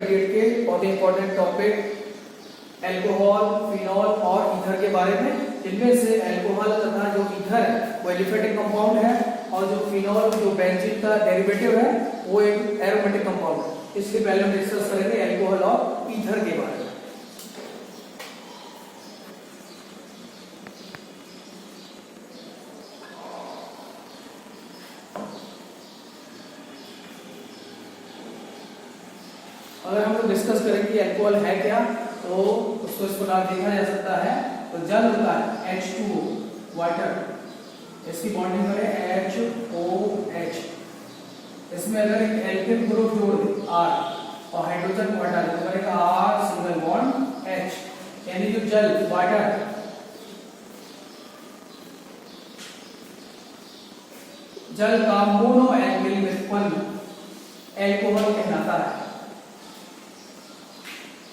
Period के बहुत ही important topic alcohol, phenol और ईथर के बारे में। इनमें से अल्कोहल तथा जो ईथर है वो एलिफेटिक कंपाउंड है और जो फिनॉल जो बेंजीन का डेरिवेटिव है वो एक एरोमेटिक कंपाउंड है। इसलिए पहले हम डिस्कस करेंगे अल्कोहल और ईथर के बारे में। अगर हम लोग डिस्कस करें कि अल्कोहल है क्या, तो उसको इस प्रकार देखा जा सकता है। तो जल होता है H2O, वाटर, इसकी बॉन्डिंग करें HOH। इसमें अगर एक एल्किल ग्रुप जोड़ दें R और हाइड्रोजन को हटा दें तो बनेगा R सिंगल बॉन्ड H। यानी जो जल वाटर जल का मोनो एल्किल व्युत्पन्न अल्कोहल कहलाता है।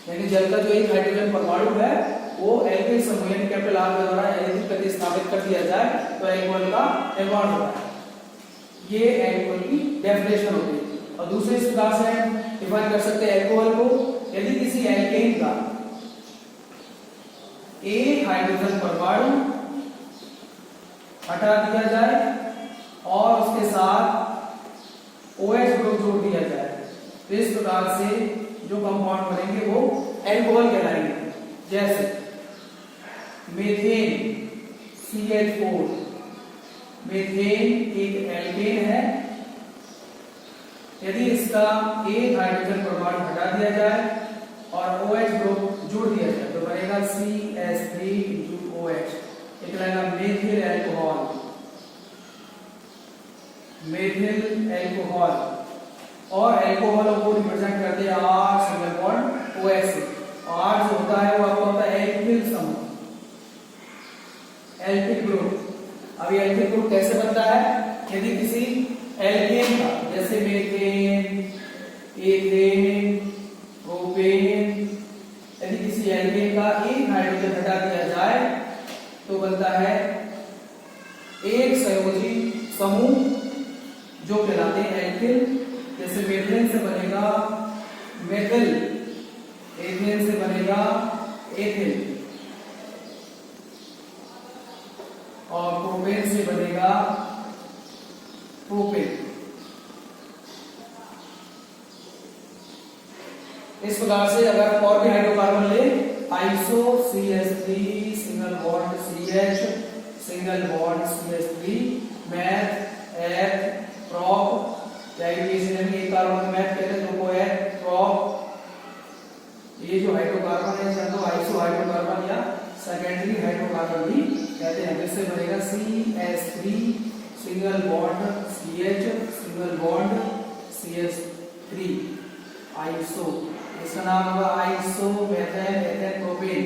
यानी जल का जो एक हाइड्रोजन परमाणु है वो एल्किल समूह यानी कैपिटल R के द्वारा यदि प्रतिस्थापित कर दिया जाए तो अल्कोहल का निर्माण होता है। ये अल्कोहल की डेफिनेशन होती है। और दूसरे इस प्रकार से हम डिफाइन कर सकते हैं अल्कोहल को, यदि किसी एल्केन का एक हाइड्रोजन परमाणु हटा दिया जाए और उसके साथ OH ग्रुप जोड़ दिया जाए तो इस प्रकार से जो कंपाउंड बनेंगे वो अल्कोहल कहलाएंगे। जैसे मीथेन CH4, मीथेन एक एल्केन है, यदि इसका एक हाइड्रोजन परमाणु हटा दिया जाए और OH ग्रुप जोड़ दिया जाए तो बनेगा CH3OH। एक रहेगा मेथिल अल्कोहल, मेथिल अल्कोहल। और अल्कोहल को रिप्रेजेंट करते हैं R सिंगल बॉन्ड OH से। R जो होता है वो आपका होता है एल्किल समूह, एल्किल ग्रुप। अब ये एल्किल ग्रुप कैसे बनता है? यदि किसी एल्केन का जैसे मीथेन, एथेन, प्रोपेन, यदि किसी एल्केन का एक हाइड्रोजन हटा दिया जाए तो बनता है एक संयोजी समूह जो कहलाते हैं एल्किल। जैसे मेथिन से बनेगा मेथिल, एथेन से बनेगा एथिल और प्रोपेन से बनेगा प्रोपेन। इस प्रकार से अगर हम और भी हाइड्रोकार्बन ले, iso CH3 single bond CH single bond CH3, math, एथ, प्रोप, एक कार्बन मैथ कहते हैं तो वो है प्रोप। ये जो हाइड्रोकार्बन है इसे हम आइसो हाइड्रोकार्बन या सेकेंडरी हाइड्रोकार्बन भी कहते हैं। जिससे बनेगा CH3 single bond CH single bond CH3 iso. इसका नाम होगा iso methane ethane propane,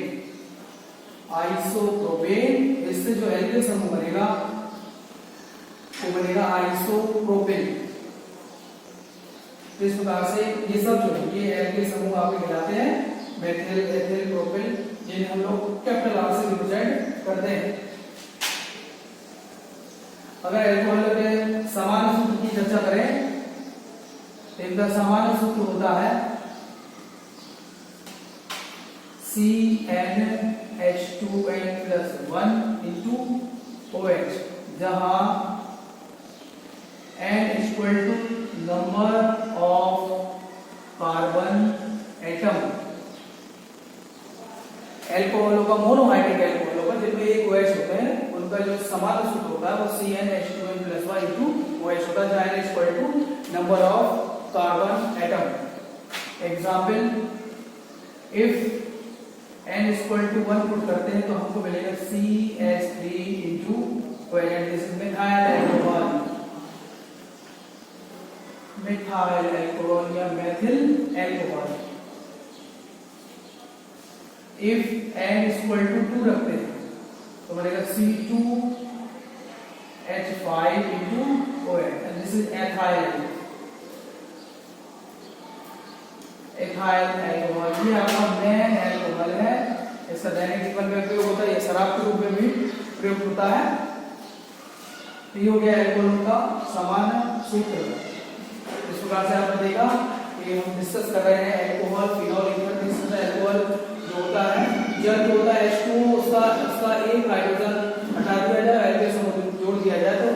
isopropene. इससे जो एल्किल समूह बनेगा वो बनेगा आइसोप्रोपेन। इस प्रकार से ये सब जो है ये एल्किल समूह आपके कहलाते हैं मेथिल, एथिल, प्रोपेन, जिन्हें हम लोग कैपिटल R से रिप्रेजेंट करते हैं। अगर अल्कोहल के सामान्य सूत्र की चर्चा करें तो इनका सामान्य सूत्र होता है CnH2n+1 जहां n equal to number of carbon atom. एल्कोहलों का मोनोहाइड्रिक एल्कोहलों का जिनमें एक OH होते हैं उनका जो समान सूत्र होता है वो CnH2n+1 OH होता है जहां n equal to number of carbon atom. Example, if n equal to 1 put करते हैं तो हमको मिलेगा CH3 this is methyl alcohol, methyl alcohol या मेथिल अल्कोहल। इफ n इक्वल टू 2 रखते हैं तो बनेगा C2H5 OH and this is ethyl, ethyl alcohol. ये आपका मेन अल्कोहल है। इसका दैनिक जीवन में प्रयोग होता है, ये शराब के रूप में भी प्रयोग होता है। ये हो गया अल्कोहल का सामान्य सूत्र। इस प्रकार से आपने देखा कि ये हम डिस्कस कर रहे हैं अल्कोहल, फिनॉल, ईथर। इसमें अल्कोहल जो होता है, जल जो होता है H2O, उसका एक हाइड्रोजन हटा दिया जाए, एल्किल समूह जोड़ दिया जाए तो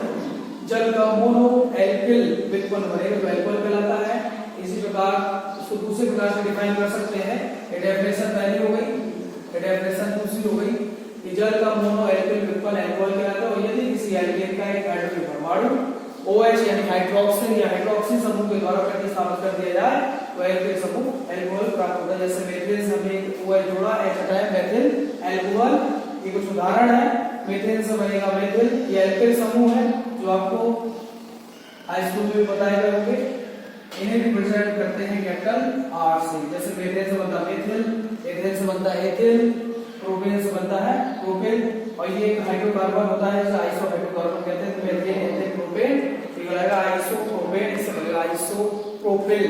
जल का मोनो एल्किल व्युत्पन्न बनेगा, जो अल्कोहल कहलाता है। इसी प्रकार इसको दूसरे प्रकार से डिफाइन कर सकते हैं। ये डेफिनेशन पहली हो गई, ये डेफिनेशन दूसरी हो गई कि जल का मोनो एल्किल व्युत्पन्न अल्कोहल कहलाता है। और यदि किसी एल्केन का एक हाइड्रोजन परमाणु OH यानी हाइड्रोक्सिल या हाइड्रोक्सी समूह के द्वारा प्रतिस्थापित कर दिया जाए तो एल्किल समूह अल्कोहल प्राप्त होता है। जैसे मेथिल से हमने एक OH जोड़ा, H हटाया, मेथिल अल्कोहल। ये कुछ उदाहरण है। मेथिल से बनेगा मेथिल, ये एल्किल समूह है जो आपको हाई स्कूल में बताए गए होंगे। इन्हें रिप्रेजेंट करते हैं कैपिटल R से। जैसे मेथिल से बनता है मेथिल, एथिल से बनता है एथिल, प्रोपेन से बनता है प्रोपेन। और ये एक हाइड्रोकार्बन होता है जिसे आइसो हाइड्रोकार्बन कहते हैं। मेथिल, एथिल, प्रोपेन, ये बनेगा आइसोप्रोपेन, इससे बनेगा आइसोप्रोपिल।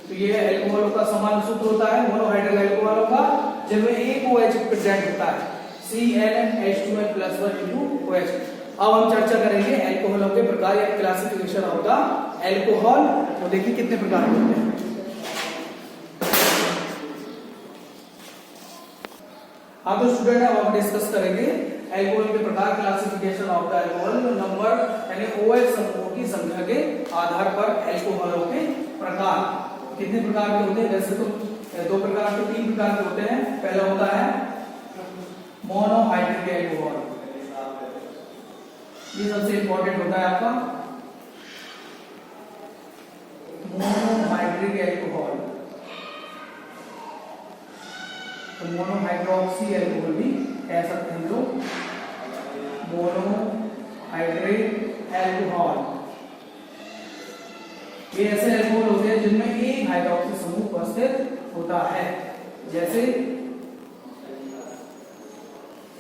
तो ये अल्कोहलों का समान सूत्र होता है, मोनोहाइड्रिक अल्कोहलों का, जिनमें एक OH प्रेजेंट होता है, CnH2n+1 अब हम चर्चा करेंगे अल्कोहलों के प्रकार या क्लासिफिकेशन ऑफ द अल्कोहल। तो देखिए कितने प्रकार के होते हैं। हाँ तो स्टूडेंट अब हम डिस्कस करेंगे अल्कोहल के प्रकार, classification of the alcohol. Number यानी OH समूहों की संख्या के आधार पर अल्कोहलों के प्रकार कितने प्रकार के होते हैं। वैसे तो दो प्रकार के, तीन प्रकार के होते हैं। पहला होता है मोनोहाइड्रिक अल्कोहल, ये सबसे इंपॉर्टेंट होता है आपका मोनोहाइड्रिक अल्कोहल। तो मोनोहाइड्रोक्सी अल्कोहल भी कह सकते हैं लोग, मोनोहाइड्रिक अल्कोहल। ये ऐसे अल्कोहल होते हैं जिनमें एक हाइड्रोक्सी समूह उपस्थित होता है। जैसे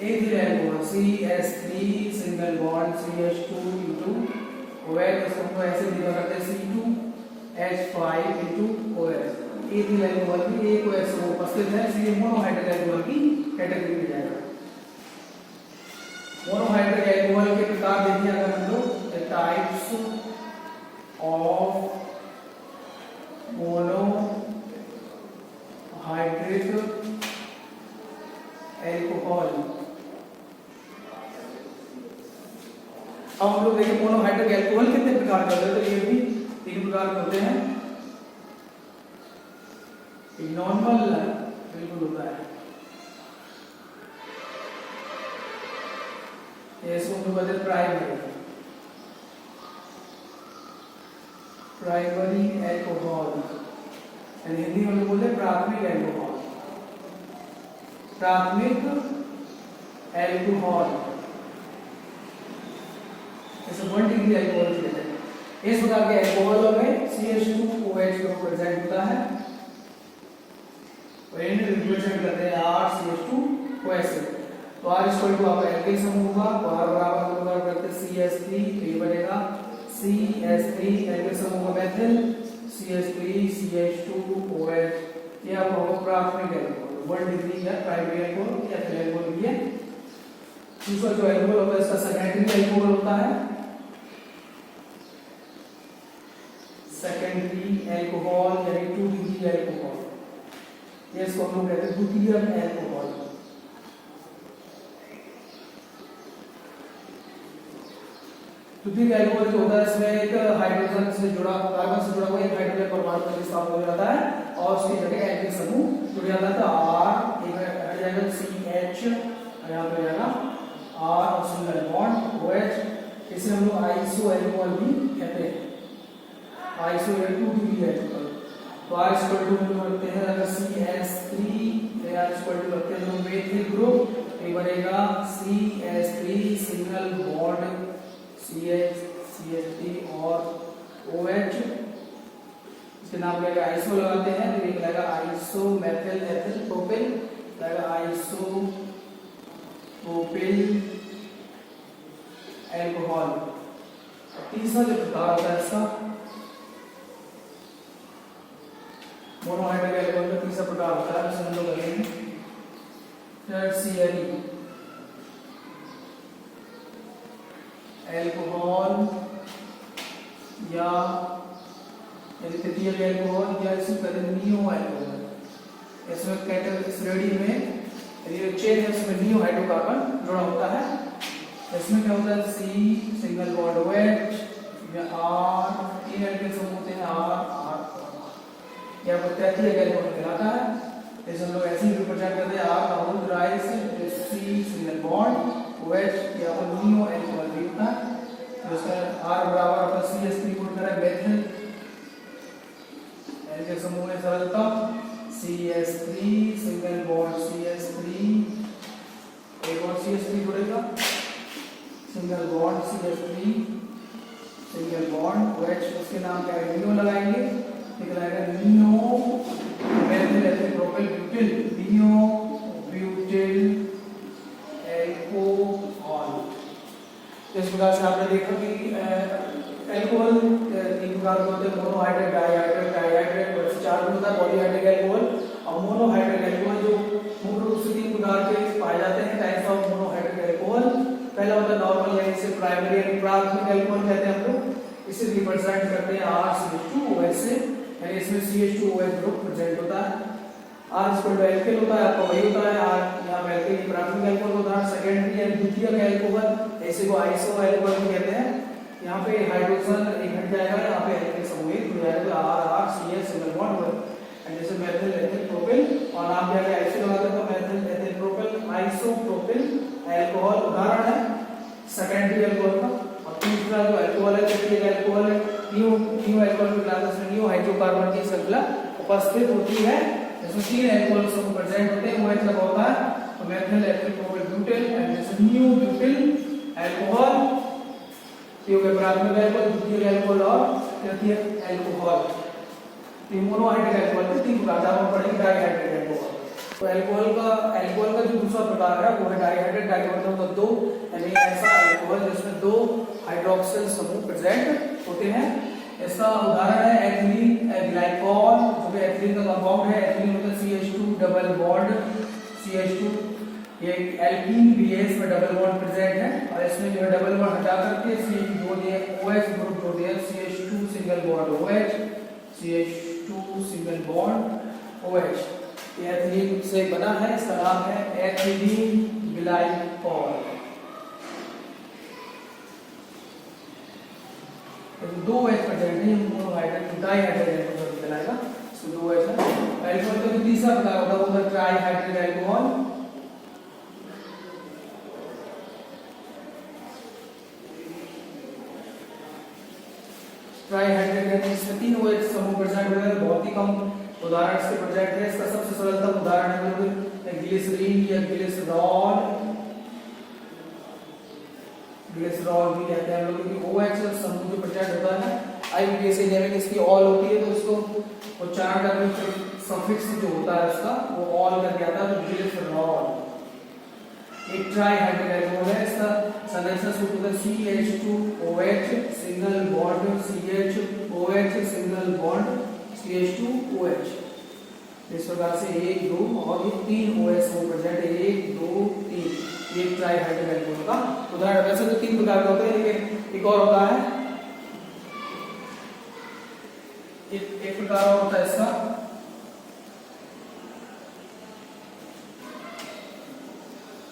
ethyl alcohol CH3 single bond CH2 OH, इसको ऐसे लिखा करते हैं C2H5 OH। एथिल अल्कोहल भी एक OH समूह उपस्थित है, इसलिए मोनोहाइड्रिक अल्कोहल की कैटेगरी में जाएगा। मोनोहाइड्रिक अल्कोहल के प्रकार देखिए अगर हम लोग, the types of monohydric alcohol. अब हम लोग देखिए मोनोहाइड्रिक अल्कोहल कितने प्रकार के होते हैं। तो ये भी तीन प्रकार के होते हैं। नॉर्मल बिल्कुल होता है, ये इसको हम बोलते हैं प्राइमरी अल्कोहल, हिंदी में बोलते हैं प्राथमिक अल्कोहल। प्राथमिक अल्कोहल जैसे 1 डिग्री अल्कोहल कहते हैं। इस प्रकार के अल्कोहलों में CH2OH का प्रेजेंट होता है और इन्हें रिप्रेजेंट करते हैं RCH2OH। तो R इक्वल टू आपका एल्किल समूह होगा, तो R बराबर करते हैं CH3, तो ये बनेगा CH3 एल्किल समूह का मेथिल, CH3 CH2OH। ये आपका होगा प्राथमिक अल्कोहल, 1 डिग्री या प्राइमरी अल्कोहल या फिर अल्कोहल भी है। दूसरा जो अल्कोहल होता है इसका सेकेंडरी अल्कोहल होता है, सेकेंडरी अल्कोहल यानी 2 डिग्री अल्कोहल, ये इसको हम लोग कहते हैं द्वितीयक अल्कोहल। द्वितीयक अल्कोहल जो होता है इसमें एक हाइड्रोजन से जुड़ा, कार्बन से जुड़ा हुआ एक हाइड्रोजन परमाणु प्रतिस्थापित हो जाता है और उसकी जगह एल्किल समूह जुड़ जाता है। तो R एक हट जाएगा, CH यहाँ पे जाएगा R और सिंगल बॉन्ड OH। इसे हम लोग आइसो अल्कोहल भी कहते हैं, आइसो 2 डिग्री अल्कोहल। तो R इक्वल टू हम लोग रखते हैं अगर CH3, R इक्वल टू रखते हैं हम मेथिल ग्रुप, ये बनेगा CH3 सिंगल बॉन्ड CH3 और OH। इसके नाम लगेगा आइसो लगाते हैं तो ये लगेगा आइसो मेथिल एथिल प्रोपिल, लगेगा आइसो प्रोपिल अल्कोहल। तीसरा जो प्रकार होता है इसका मोनोहाइड्रिक अल्कोहल का तीसरा प्रकार होता है, जिसे हम लोग कहेंगे टर्शियरी अल्कोहल या यदि तृतीय अल्कोहल या इसी कहते हैं नियो अल्कोहल, इसमें कैटेगरी इस रेडी में ये चेन है, इसमें नियो हाइड्रोकार्बन जुड़ा होता है। इसमें क्या होता है, सी सिंगल बॉन्ड OH या R, तीन एल्केन समूह होते हैं R या तृतीय अल्कोहल कहलाता है। इसे हम लोग ऐसे ही रिप्रेजेंट करते हैं, R का होल राइस, C सिंगल बॉन्ड OH या फिर नियो अल्कोहल भी होता है। तो इसका R बराबर अपन CH3 पुट करें, मेथिल एल्केन समूह है सरलता CH3 सिंगल बॉन्ड CH3, एक और CH3 जुड़ेगा, single bond CH3 single bond OH, उसके नाम क्या है, नियो लगाएंगे, निकलाएगा neo methyl ethyl propyl butyl, neo butyl alcohol. इस प्रकार से आपने देखा कि अल्कोहल तीन प्रकार के होते हैं, मोनोहाइड्रेट, डाइहाइड्रेट, ट्राइहाइड्रेट, वैसे चार होता है पॉलीहाइड्रिक अल्कोहल। और मोनोहाइड्रिक अल्कोहल जो मुख्य रूप से तीन प्रकार के पाए जाते हैं, टाइप्स ऑफ मोनोहाइड्रिक अल्कोहल। पहला होता है नॉर्मल यानी इसे प्राइमरी यानी प्राथमिक अल्कोहल कहते हैं हम लोग, इसे रिप्रेजेंट करते हैं RCH2OH से, यानी इसमें CH2OH ग्रुप प्रेजेंट होता है। R एल्केन होता है, आपका वही होता है R, यहाँ पे एल्केन प्राथमिक अल्कोहल होता है। सेकेंडरी यानी द्वितीयक अल्कोहल, ऐसे को आइसो अल्कोहल भी कहते हैं। यहाँ पे हाइड्रोजन एक हट जाएगा, यहाँ पे एल्केन समूह हो जाएगा R CH single bond and जैसे मेथिल एथिल प्रोपिल, और नाम क्या है आइसो लगा देता हूं, methyl ethyl propyl isopropyl alcohol उदाहरण है सेकेंडरी अल्कोहल का। और तीसरा जो अल्कोहल है तृतीय अल्कोहल है, नियो अल्कोहल की क्लास में नियो हाइड्रोकार्बन की श्रृंखला उपस्थित होती है, इसमें तीन अल्कोहल समूह प्रेजेंट होते हैं। वो मतलब होता है तो methyl ethyl propyl butyl and जैसे नियो ब्यूटिल अल्कोहल, ये हो गया प्राथमिक अल्कोहल, द्वितीय अल्कोहल और तृतीय अल्कोहल। तो मोनोहाइड्रिक अल्कोहल के तीन प्रकार आप पढ़ेंगे, डाइहाइड्रेट अल्कोहल। तो अल्कोहल का जो दूसरा प्रकार है वो है डाइहाइड्रेट। डाइहाइड्रेट मतलब दो, यानी ऐसा अल्कोहल जिसमें दो हाइड्रोक्सिल समूह प्रेजेंट होते हैं। इसका उदाहरण है एथिलीन ग्लाइकॉल, जो कि एथिलीन का कंपाउंड है। एथिलीन मतलब CH2 डबल बॉन्ड CH2, ये एल्कीन भी है, इसमें डबल बॉन्ड प्रेजेंट है और इसमें जो है डबल बॉन्ड हटा करके CH2 दिए, OH ग्रुप जोड़ दिया, CH2 single bond OH, CH2 single bond OH। ये एथिलीन से बना है, इसका नाम है एथिलीन ग्लाइकॉल। दो OH प्रेजेंट है, मोनोहाइड्रेट डाइहाइड्रेट अल्कोहल कहलाएगा, इसमें दो OH है। अल्कोहल का जो तीसरा प्रकार होता है वो है ट्राइहाइड्रिक अल्कोहल। ट्राइहाइड्रिक यानी इसमें तीन OH समूह प्रेजेंट होते हैं, बहुत ही कम उदाहरण इसके प्रेजेंट है। इसका सबसे सरलतम उदाहरण है ग्लिसरीन या ग्लिसरॉल, ग्लिसरॉल भी कहते हैं हम लोग, क्योंकि OH समूह जो प्रेजेंट होता है IUPAC एरिया में इसकी ऑल होती है, तो इसको उच्चारण करने में सफिक्स जो होता है उसका वो ऑल करके आता है, तो ग्लिसरॉल। एक ट्राइहाइड्रिक अल्कोहल है, इसका संरचना सूत्र है CH2OH single bond CHOH single bond CH2OH। इस प्रकार से 1 2 और ये 3 OH समूह प्रेजेंट है, 1 2 3, ये ट्राइहाइड्रिक अल्कोहल का उदाहरण। वैसे तो तीन प्रकार के होते हैं, लेकिन एक और होता है, एक प्रकार और होता है इसका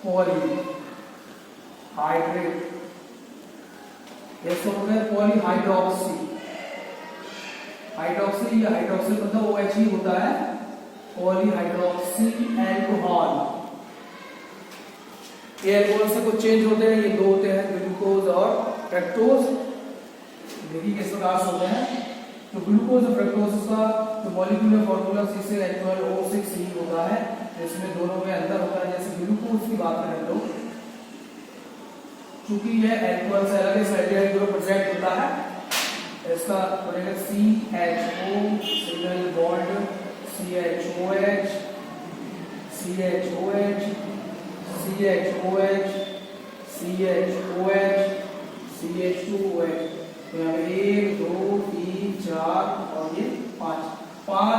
पॉलीहाइड्रेट, ये सब हो गए पॉलीहाइड्रोक्सी। हाइड्रोक्सी या हाइड्रोक्सिल मतलब OH ही होता है, पॉलीहाइड्रोक्सी अल्कोहल। ये अल्कोहल से कुछ चेंज होते हैं, ये दो होते हैं ग्लूकोज और फ्रक्टोज। देखिए किस प्रकार से होते हैं, तो ग्लूकोज और फ्रक्टोज का जो मॉलिक्यूलर फार्मूला C6H12O6 होता है, इसमें दोनों में अंतर होता है। जैसे ग्लूकोज की बात करें तो चूंकि यह अल्कोहल से अलग है, एल्डिहाइड ग्रुप प्रेजेंट होता है, इसका बनेगा CHO single bond CHOH CHOH CHOH CHOH CH2OH। तो यहाँ पे 1 2 3 4 और ये 5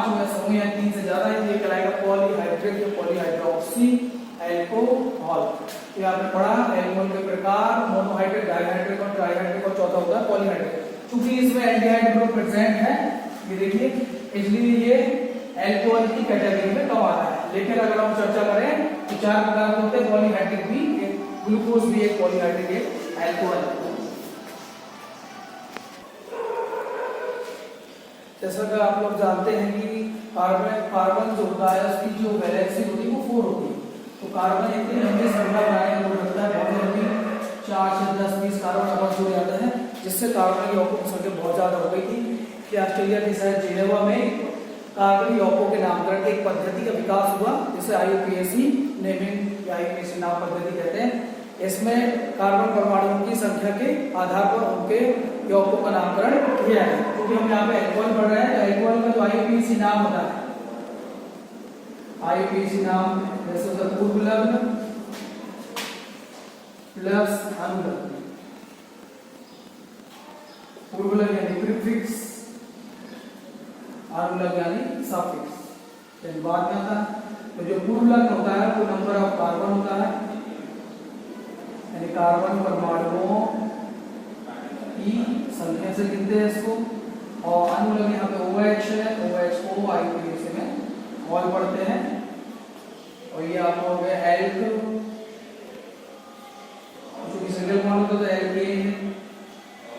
जो है समूह या 3 से ज्यादा है, ये कहलाएगा पॉलीहाइड्रिक या पॉलीहाइड्रोक्सी अल्कोहल। ये आपने पढ़ा अल्कोहल के प्रकार, मोनोहाइड्रिक, डाइहाइड्रिक और ट्राइहाइड्रिक, और चौथा होता है पॉलीहाइड्रिक। चूंकि इसमें एल्डिहाइड ग्रुप प्रेजेंट है ये देखिए, इसलिए ये एल्कोहल की कैटेगरी में कम आता है। लेकिन अगर हम चर्चा करें तो 4 प्रकार के होते हैं, पॉलीहाइड्रिक भी, ग्लूकोज भी एक पॉलीहाइड्रिक एक एल्कोहल। जैसा कि आप लोग जानते हैं कि कार्बन जो होता है उसकी जो वैलेंसी होती है वो 4 होती है। तो कार्बन इतनी लंबी श्रृंखला बनाने का रखता है, बहुत लंबी, 4 से 10 20 कार्बन आपस जुड़ जाते हैं, जिससे कार्बन की यौगिकों की संख्या बहुत ज्यादा हो गई थी कि ऑस्ट्रेलिया के शहर जिनेवा में कार्बन यौगिकों के नामकरण की एक पद्धति का विकास हुआ, जिसे IUPAC नेमिंग या IUPAC नाम पद्धति कहते हैं। इसमें कार्बन परमाणुओं की संख्या के आधार पर उनके यौगिकों का नामकरण किया है। क्योंकि हम यहाँ पे एल्कोहल पढ़ रहे हैं, तो एल्कोहल का जो IUPAC नाम होता है, IUPAC नाम जैसे होता है पूर्व लग्न प्लस अनुलग्न। पूर्व लग्न यानी प्रीफिक्स, अनुलग्न यानी सफिक्स। बाद में आता है तो जो पूर्व लग्न होता है वो नंबर ऑफ कार्बन होता है, यानी कार्बन परमाणुओं की संख्या से गिनते हैं इसको। और अनुलग्न यहाँ पे OH है, OH को IUPAC में ऑल पढ़ते हैं। और ये आपका हो गया एल्क, क्योंकि सिंगल बॉन्ड होता है एल्केन,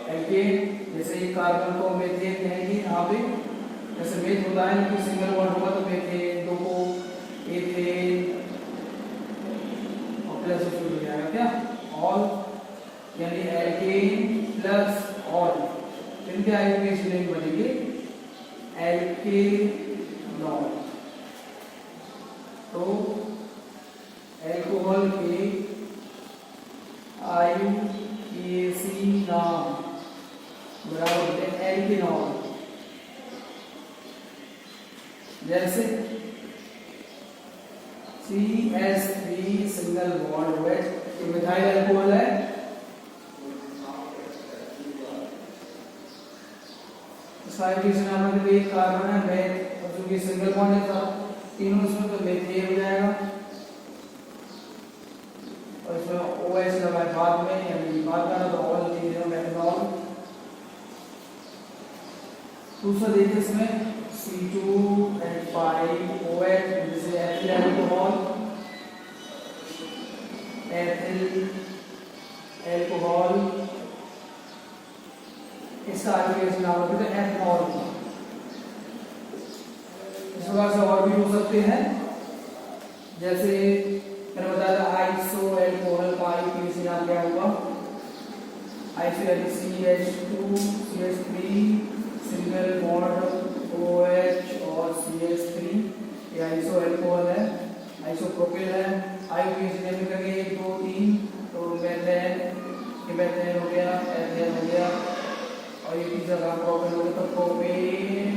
एल्केन जैसे ये कार्बन को मेथेन कहेंगे यहाँ पे, जैसे मेथ होता है कि सिंगल बॉन्ड होगा तो मेथेन, दो को एथेन और प्लस शुरू हो जाएगा क्या, ऑल, यानी एल्केन प्लस ऑल, इनके IUPAC नेम बनेंगे एल्केनॉल। तो एल्कोहल के IUPAC नाम बराबर होते हैं एल्केनॉल। जैसे CH3 सिंगल बॉन्ड OH, ये मिथाइल अल्कोहल है, इसका IUPAC नाम है, एक कार्बन है मेथ, और चूंकि सिंगल बॉन्ड है तीनों इसमें, तो मेथेन हो जाएगा। और इसमें OH लगा है बाद में, यानी बाद में तो ऑल चीजें मेथनॉल। दूसरा देखिए इसमें C2H5OH जैसे एथिल अल्कोहल, एथिल अल्कोहल, इसका IUPAC नाम होता है एथनॉल। इस प्रकार से और भी हो सकते हैं, जैसे मैंने बताया था आइसो अल्कोहल का IUPAC नाम क्या होगा, आइसो यानी CH2 CH3 single bond OH और CH3, ये आइसो अल्कोहल है, आइसोप्रोपिल है। IUPAC नेम करेंगे 1 2 3, तो मेथेन, ये मेथेन हो गया, एथेन हो गया, और ये तीसरा का प्रोपेन हो गया, तो प्रोपेन,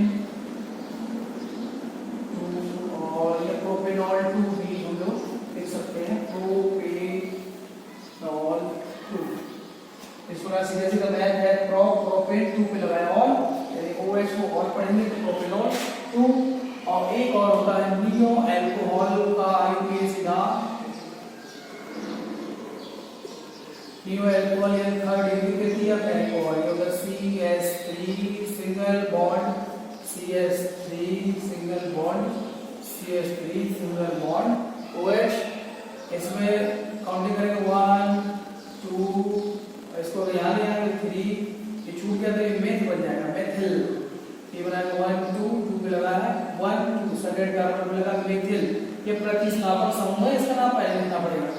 और ये प्रोपेनॉल 2 भी हम लोग लिख सकते हैं, प्रोपेनॉल 2। इस प्रकार सीधा सीधा मैच है, प्रोपेन 2 पे लगाया ऑल, यानी OH को ऑल पढ़ेंगे तो प्रोपेनॉल 2। और एक और होता है नियो अल्कोहल का IUPAC नाम, नियो अल्कोहल यानी थर्ड डिग्री के दिया अल्कोहल, ये होगा CH3 single bond CH3 single bond CH3 single bond OH। इसमें काउंटिंग करेंगे 1 2, इसको यहाँ ले आएंगे 3, ये छूट गया तो ये मेथ बन जाएगा, मेथिल, ये बनाएगा 1 2 2 पे लगा है 1 2, सेकंड कार्बन पे लगा मेथिल। ये प्रतिस्थापक समूह है, इसका नाम पहले लिखना पड़ेगा,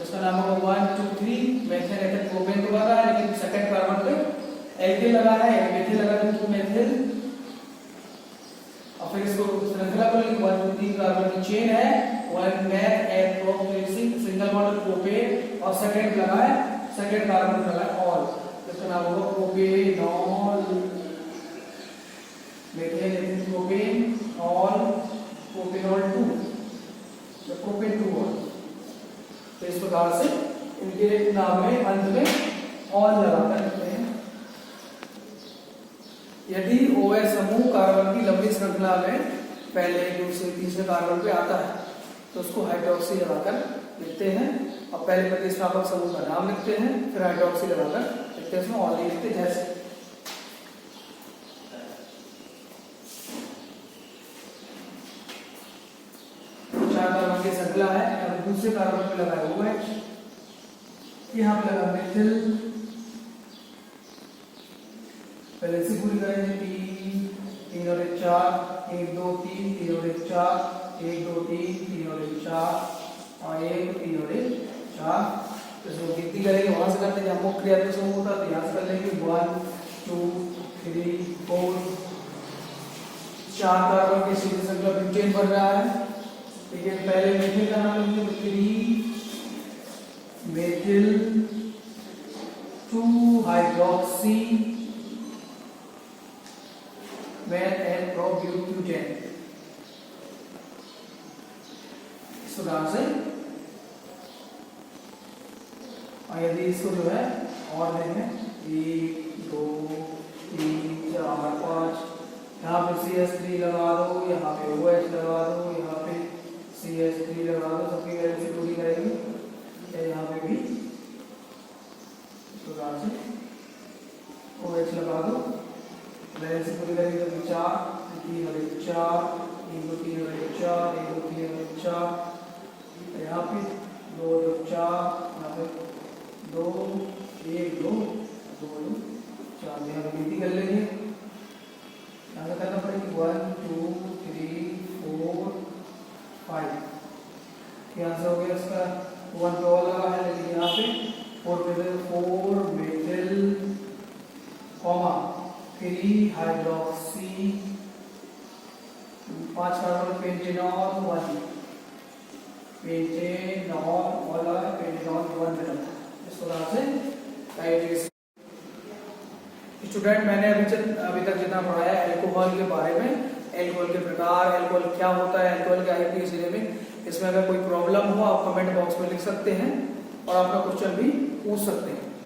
इसका नाम होगा 1 2 3 मेथिल, ऐसे प्रोपेन तो लगा है लेकिन सेकंड कार्बन पे एल्केन लगा है, मेथिल लगा है तो मेथिल। और फिर इसको श्रृंखला पर 1 2 3 कार्बन की चेन है, 1 मेथ एक प्रोपेन सिंगल बॉन्ड प्रोपेन, और सेकंड लगा है, सेकंड कार्बन लगा है ऑल, इसका नाम होगा propanol. Methyl ethyl propane all, propanol 2, तो प्रोपेन 2 ऑल। तो इस प्रकार से इनके नाम में अंत में ऑल लगाकर लिखते हैं। यदि OH समूह कार्बन की लंबी श्रृंखला में पहले दूसरे तीसरे कार्बन पे आता है तो उसको हाइड्रोक्सी लगाकर लिखते हैं, और पहले प्रतिस्थापक समूह का नाम लिखते हैं, फिर हाइड्रोक्सी लगाकर लिखते हैं, उसमें ऑल लिखते हैं। जैसे अगला है अब दूसरे कार्बन पे लगा है OH, यहाँ पे लगा मिथिल, पहले से पूरी करेंगे 3 और 1 4, 1 2 3, 3 और 1 4, 1 2 3, 3 और 1 4 और 1 3 और 1 4। तो इसको गिनती करेंगे, वहां से करते हैं अमुक क्रिया तो समूह होता है, यहाँ से कर लेंगे 1 2 3 4, 4 कार्बन के सीधे संख्या ब्यूटेन बन रहा है। ठीक है, पहले मिथिल का नाम लेंगे 3 मेथिल 2 हाइड्रोक्सी मेथ एंड प्रोब्यूटेन। इस प्रकार से और यदि इसको जो है और देखें 1 2 3 4 5, यहाँ पे CH3 लगा दो, यहाँ पे OH लगा दो, यहाँ पे CH3 लगा दो, सबकी वैल्यू पूरी करेंगे। यहाँ पे भी इस प्रकार से OH लगा दो, वैल्यू पूरी करेंगे तो 4 3 और 1 4, 1 2 3 और 1 4, 1 2 3 और 1 4, यहाँ पे 2 2 4, यहाँ पे 2 1 2 2 2 4, यहाँ पे गिनती कर लेंगे। यहाँ से करना पड़ेगी 1 2 3 4 5, यहाँ से हो गया इसका 1 पे और लगा है, लेकिन यहाँ पे 4 पे 4 methyl comma 3 hydroxy 5 carbon pentanol 1 pentanol वाला पेंटेनॉल 1 मिला। इस प्रकार से स्टूडेंट मैंने अभी तक जितना पढ़ाया अल्कोहल के बारे में, अल्कोहल के प्रकार, अल्कोहल क्या होता है, अल्कोहल के आईपीएस में, इसमें अगर कोई प्रॉब्लम हो आप कमेंट बॉक्स में लिख सकते हैं और अपना क्वेश्चन भी पूछ सकते हैं।